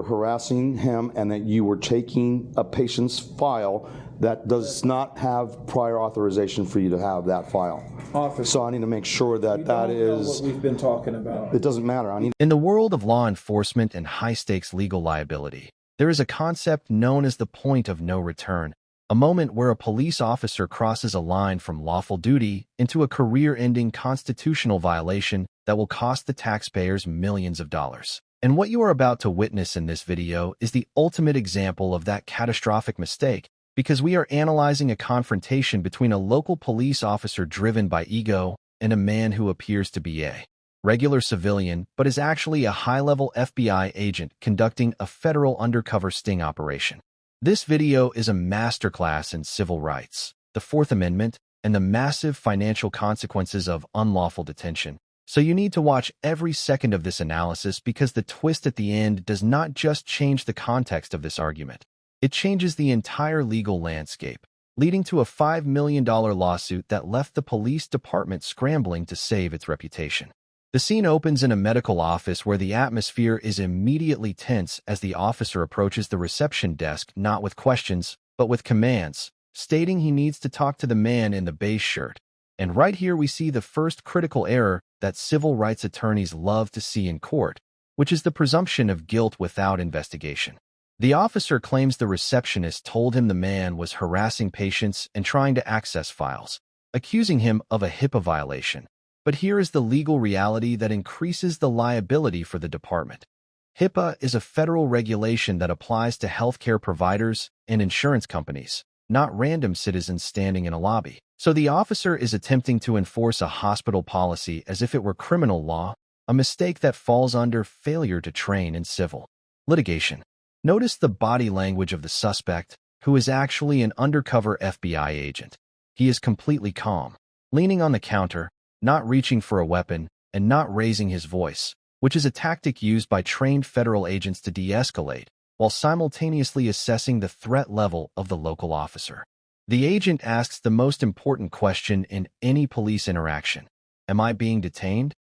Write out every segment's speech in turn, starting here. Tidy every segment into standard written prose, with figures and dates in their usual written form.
harassing him and that you were taking a patient's file that does not have prior authorization for you to have that file. Officer, so I need to make sure that that is what we've been talking about. It doesn't matter. In the world of law enforcement and high-stakes legal liability, there is a concept known as the point of no return, a moment where a police officer crosses a line from lawful duty into a career-ending constitutional violation that will cost the taxpayers millions of dollars. And what you are about to witness in this video is the ultimate example of that catastrophic mistake, because we are analyzing a confrontation between a local police officer driven by ego and a man who appears to be a regular civilian but is actually a high-level FBI agent conducting a federal undercover sting operation. This video is a masterclass in civil rights, the Fourth Amendment, and the massive financial consequences of unlawful detention. So you need to watch every second of this analysis, because the twist at the end does not just change the context of this argument. It changes the entire legal landscape, leading to a $5 million lawsuit that left the police department scrambling to save its reputation. The scene opens in a medical office where the atmosphere is immediately tense as the officer approaches the reception desk not with questions, but with commands, stating he needs to talk to the man in the beige shirt. And right here we see the first critical error that civil rights attorneys love to see in court, which is the presumption of guilt without investigation. The officer claims the receptionist told him the man was harassing patients and trying to access files, accusing him of a HIPAA violation. But here is the legal reality that increases the liability for the department. HIPAA is a federal regulation that applies to healthcare providers and insurance companies, not random citizens standing in a lobby. So the officer is attempting to enforce a hospital policy as if it were criminal law, a mistake that falls under failure to train in civil litigation. Notice the body language of the suspect, who is actually an undercover FBI agent. He is completely calm, leaning on the counter, not reaching for a weapon, and not raising his voice, which is a tactic used by trained federal agents to de-escalate, while simultaneously assessing the threat level of the local officer. The agent asks the most important question in any police interaction: "Am I being detained?"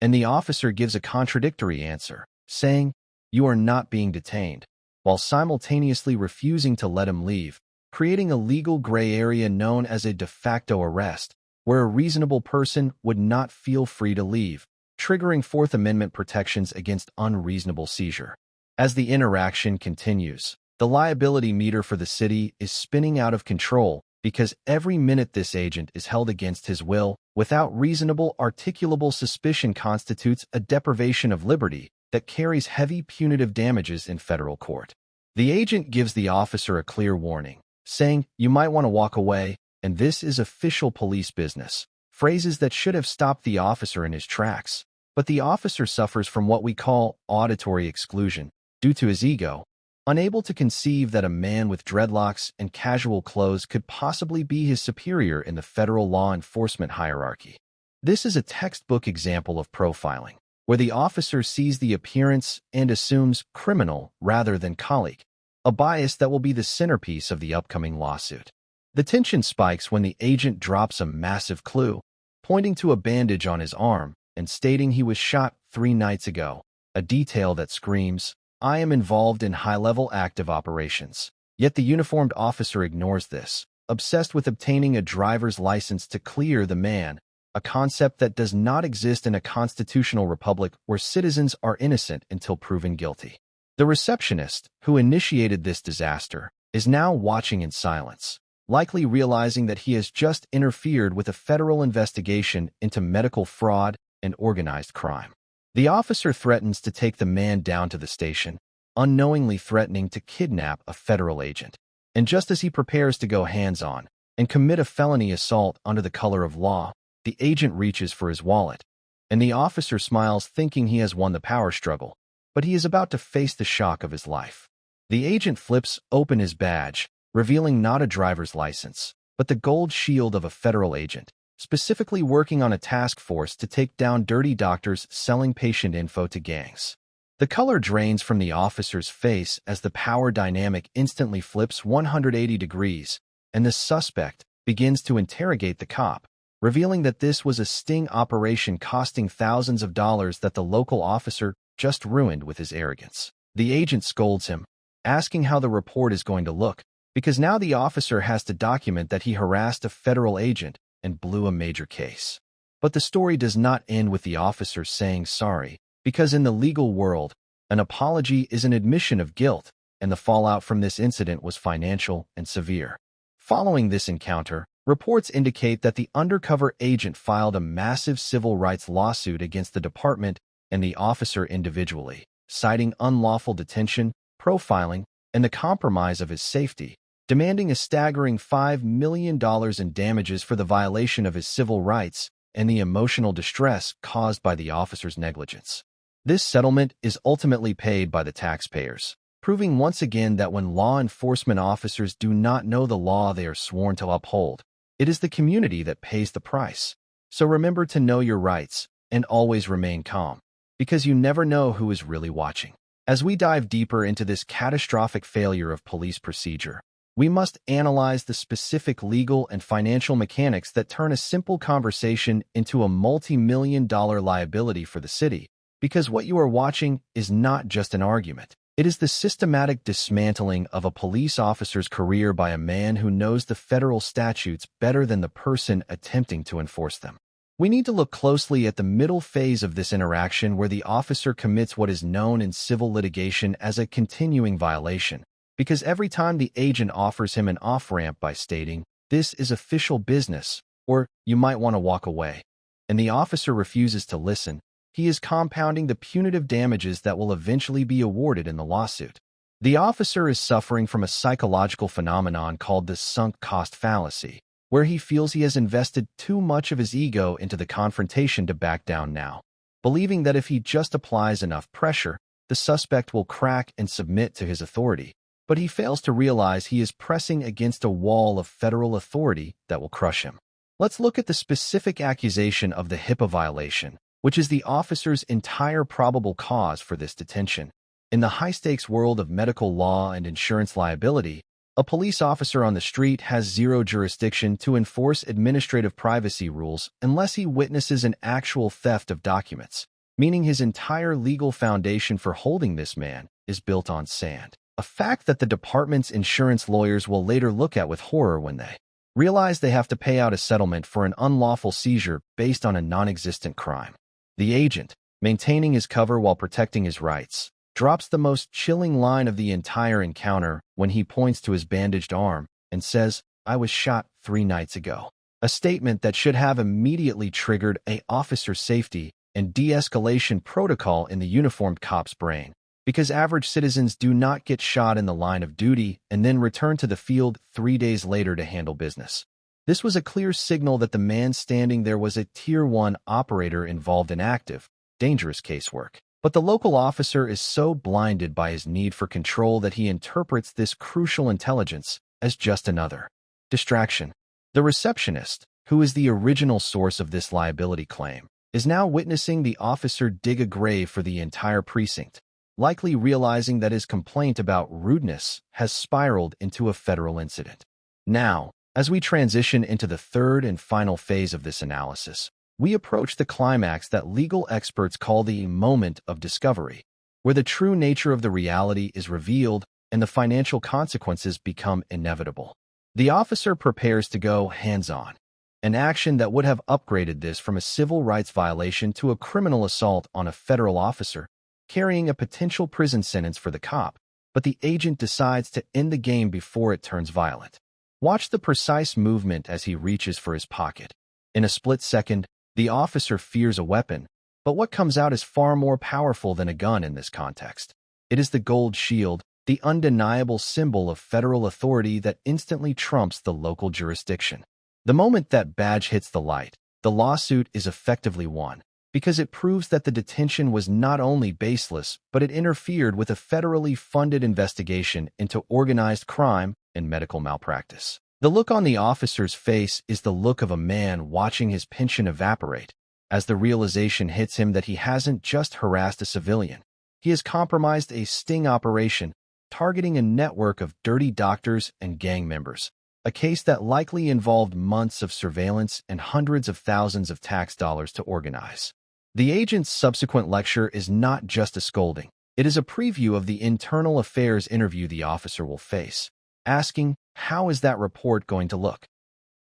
And the officer gives a contradictory answer, saying, "You are not being detained," while simultaneously refusing to let him leave, creating a legal gray area known as a de facto arrest, where a reasonable person would not feel free to leave, triggering Fourth Amendment protections against unreasonable seizure. As the interaction continues, the liability meter for the city is spinning out of control, because every minute this agent is held against his will, without reasonable articulable suspicion, constitutes a deprivation of liberty that carries heavy punitive damages in federal court. The agent gives the officer a clear warning, saying, "You might want to walk away, and this is official police business," phrases that should have stopped the officer in his tracks. But the officer suffers from what we call auditory exclusion, due to his ego, unable to conceive that a man with dreadlocks and casual clothes could possibly be his superior in the federal law enforcement hierarchy. This is a textbook example of profiling, where the officer sees the appearance and assumes criminal rather than colleague, a bias that will be the centerpiece of the upcoming lawsuit. The tension spikes when the agent drops a massive clue, pointing to a bandage on his arm and stating he was shot 3 nights ago, a detail that screams, "I am involved in high-level active operations." Yet the uniformed officer ignores this, obsessed with obtaining a driver's license to clear the man, a concept that does not exist in a constitutional republic where citizens are innocent until proven guilty. The receptionist, who initiated this disaster, is now watching in silence, likely realizing that he has just interfered with a federal investigation into medical fraud and organized crime. The officer threatens to take the man down to the station, unknowingly threatening to kidnap a federal agent. And just as he prepares to go hands-on and commit a felony assault under the color of law, the agent reaches for his wallet, and the officer smiles, thinking he has won the power struggle, but he is about to face the shock of his life. The agent flips open his badge, revealing not a driver's license, but the gold shield of a federal agent, specifically working on a task force to take down dirty doctors selling patient info to gangs. The color drains from the officer's face as the power dynamic instantly flips 180 degrees, and the suspect begins to interrogate the cop, revealing that this was a sting operation costing thousands of dollars that the local officer just ruined with his arrogance. The agent scolds him, asking how the report is going to look, because now the officer has to document that he harassed a federal agent and blew a major case. But the story does not end with the officer saying sorry, because in the legal world, an apology is an admission of guilt, and the fallout from this incident was financial and severe. Following this encounter, reports indicate that the undercover agent filed a massive civil rights lawsuit against the department and the officer individually, citing unlawful detention, profiling, and the compromise of his safety, demanding a staggering $5 million in damages for the violation of his civil rights and the emotional distress caused by the officer's negligence. This settlement is ultimately paid by the taxpayers, proving once again that when law enforcement officers do not know the law they are sworn to uphold, it is the community that pays the price. So remember to know your rights and always remain calm, because you never know who is really watching. As we dive deeper into this catastrophic failure of police procedure, we must analyze the specific legal and financial mechanics that turn a simple conversation into a multi-million-dollar liability for the city, because what you are watching is not just an argument. It is the systematic dismantling of a police officer's career by a man who knows the federal statutes better than the person attempting to enforce them. We need to look closely at the middle phase of this interaction where the officer commits what is known in civil litigation as a continuing violation, because every time the agent offers him an off-ramp by stating, "This is official business," or "You might want to walk away," and the officer refuses to listen, he is compounding the punitive damages that will eventually be awarded in the lawsuit. The officer is suffering from a psychological phenomenon called the sunk cost fallacy, where he feels he has invested too much of his ego into the confrontation to back down now, believing that if he just applies enough pressure, the suspect will crack and submit to his authority. But he fails to realize he is pressing against a wall of federal authority that will crush him. Let's look at the specific accusation of the HIPAA violation, which is the officer's entire probable cause for this detention. In the high-stakes world of medical law and insurance liability, a police officer on the street has zero jurisdiction to enforce administrative privacy rules unless he witnesses an actual theft of documents, meaning his entire legal foundation for holding this man is built on sand. A fact that the department's insurance lawyers will later look at with horror when they realize they have to pay out a settlement for an unlawful seizure based on a non-existent crime. The agent, maintaining his cover while protecting his rights, drops the most chilling line of the entire encounter when he points to his bandaged arm and says, "I was shot 3 nights ago." A statement that should have immediately triggered an officer's safety and de-escalation protocol in the uniformed cop's brain, because average citizens do not get shot in the line of duty and then return to the field 3 days later to handle business. This was a clear signal that the man standing there was a Tier 1 operator involved in active, dangerous casework. But the local officer is so blinded by his need for control that he interprets this crucial intelligence as just another distraction. The receptionist, who is the original source of this liability claim, is now witnessing the officer dig a grave for the entire precinct, likely realizing that his complaint about rudeness has spiraled into a federal incident. Now, as we transition into the third and final phase of this analysis, we approach the climax that legal experts call the moment of discovery, where the true nature of the reality is revealed and the financial consequences become inevitable. The officer prepares to go hands-on, an action that would have upgraded this from a civil rights violation to a criminal assault on a federal officer, carrying a potential prison sentence for the cop, but the agent decides to end the game before it turns violent. Watch the precise movement as he reaches for his pocket. In a split second, the officer fears a weapon, but what comes out is far more powerful than a gun in this context. It is the gold shield, the undeniable symbol of federal authority that instantly trumps the local jurisdiction. The moment that badge hits the light, the lawsuit is effectively won, because it proves that the detention was not only baseless, but it interfered with a federally funded investigation into organized crime and medical malpractice. The look on the officer's face is the look of a man watching his pension evaporate, as the realization hits him that he hasn't just harassed a civilian. He has compromised a sting operation, targeting a network of dirty doctors and gang members, a case that likely involved months of surveillance and hundreds of thousands of tax dollars to organize. The agent's subsequent lecture is not just a scolding. It is a preview of the internal affairs interview the officer will face, asking, "How is that report going to look?"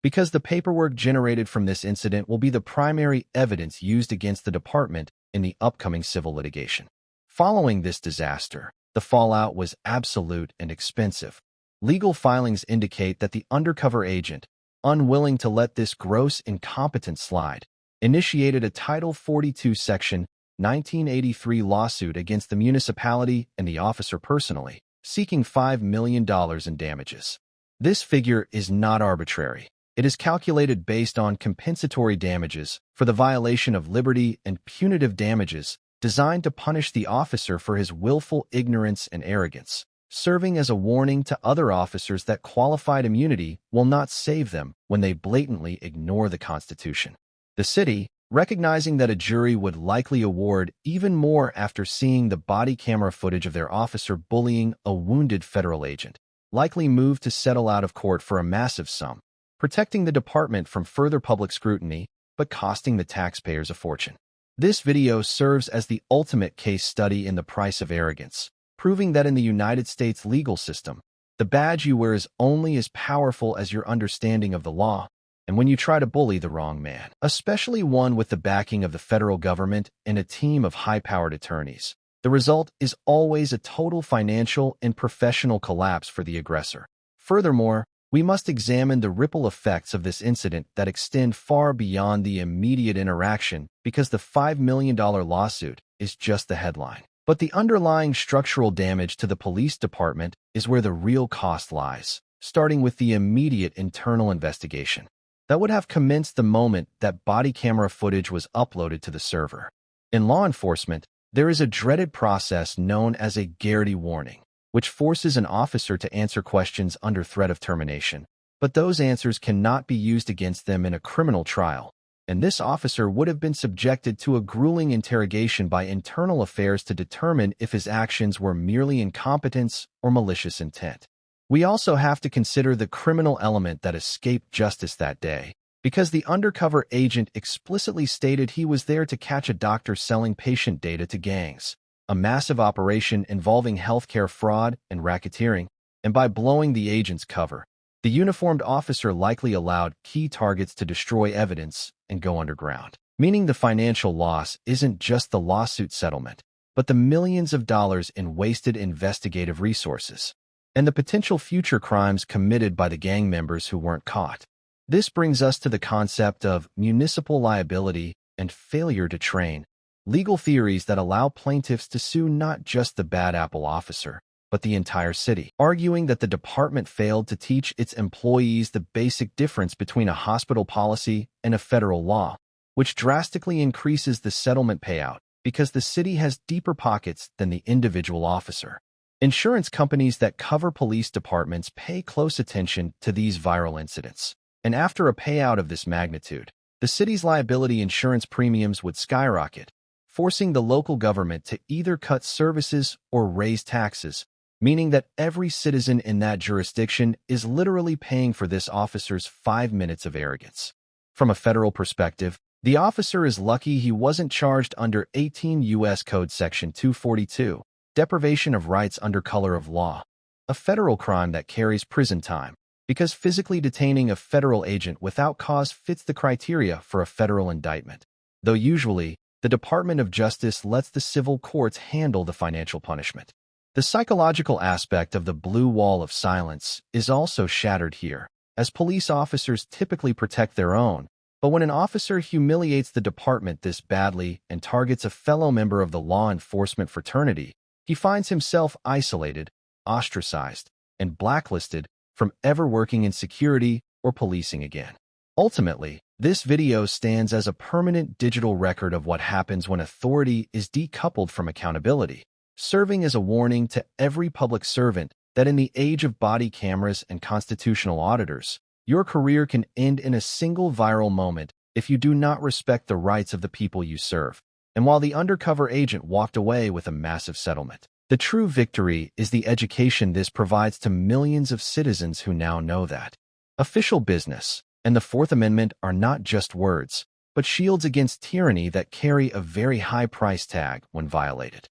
Because the paperwork generated from this incident will be the primary evidence used against the department in the upcoming civil litigation. Following this disaster, the fallout was absolute and expensive. Legal filings indicate that the undercover agent, unwilling to let this gross incompetence slide, initiated a Title 42 Section 1983 lawsuit against the municipality and the officer personally, seeking $5 million in damages. This figure is not arbitrary. It is calculated based on compensatory damages for the violation of liberty and punitive damages designed to punish the officer for his willful ignorance and arrogance, serving as a warning to other officers that qualified immunity will not save them when they blatantly ignore the Constitution. The city, recognizing that a jury would likely award even more after seeing the body camera footage of their officer bullying a wounded federal agent, likely moved to settle out of court for a massive sum, protecting the department from further public scrutiny, but costing the taxpayers a fortune. This video serves as the ultimate case study in the price of arrogance, proving that in the United States legal system, the badge you wear is only as powerful as your understanding of the law, and when you try to bully the wrong man, especially one with the backing of the federal government and a team of high-powered attorneys, the result is always a total financial and professional collapse for the aggressor. Furthermore, we must examine the ripple effects of this incident that extend far beyond the immediate interaction, because the $5 million lawsuit is just the headline. But the underlying structural damage to the police department is where the real cost lies, starting with the immediate internal investigation that would have commenced the moment that body camera footage was uploaded to the server. In law enforcement, there is a dreaded process known as a Garrity warning, which forces an officer to answer questions under threat of termination, but those answers cannot be used against them in a criminal trial, and this officer would have been subjected to a grueling interrogation by internal affairs to determine if his actions were merely incompetence or malicious intent. We also have to consider the criminal element that escaped justice that day, because the undercover agent explicitly stated he was there to catch a doctor selling patient data to gangs, a massive operation involving healthcare fraud and racketeering, and by blowing the agent's cover, the uniformed officer likely allowed key targets to destroy evidence and go underground, meaning the financial loss isn't just the lawsuit settlement, but the millions of dollars in wasted investigative resources, and the potential future crimes committed by the gang members who weren't caught. This brings us to the concept of municipal liability and failure to train, legal theories that allow plaintiffs to sue not just the bad apple officer, but the entire city, arguing that the department failed to teach its employees the basic difference between a hospital policy and a federal law, which drastically increases the settlement payout because the city has deeper pockets than the individual officer. Insurance companies that cover police departments pay close attention to these viral incidents, and after a payout of this magnitude, the city's liability insurance premiums would skyrocket, forcing the local government to either cut services or raise taxes, meaning that every citizen in that jurisdiction is literally paying for this officer's 5 minutes of arrogance. From a federal perspective, the officer is lucky he wasn't charged under 18 U.S. Code Section 242, deprivation of rights under color of law, a federal crime that carries prison time, because physically detaining a federal agent without cause fits the criteria for a federal indictment, though usually, the Department of Justice lets the civil courts handle the financial punishment. The psychological aspect of the blue wall of silence is also shattered here, as police officers typically protect their own, but when an officer humiliates the department this badly and targets a fellow member of the law enforcement fraternity, he finds himself isolated, ostracized, and blacklisted from ever working in security or policing again. Ultimately, this video stands as a permanent digital record of what happens when authority is decoupled from accountability, serving as a warning to every public servant that in the age of body cameras and constitutional auditors, your career can end in a single viral moment if you do not respect the rights of the people you serve. And while the undercover agent walked away with a massive settlement, the true victory is the education this provides to millions of citizens who now know that official business and the Fourth Amendment are not just words, but shields against tyranny that carry a very high price tag when violated.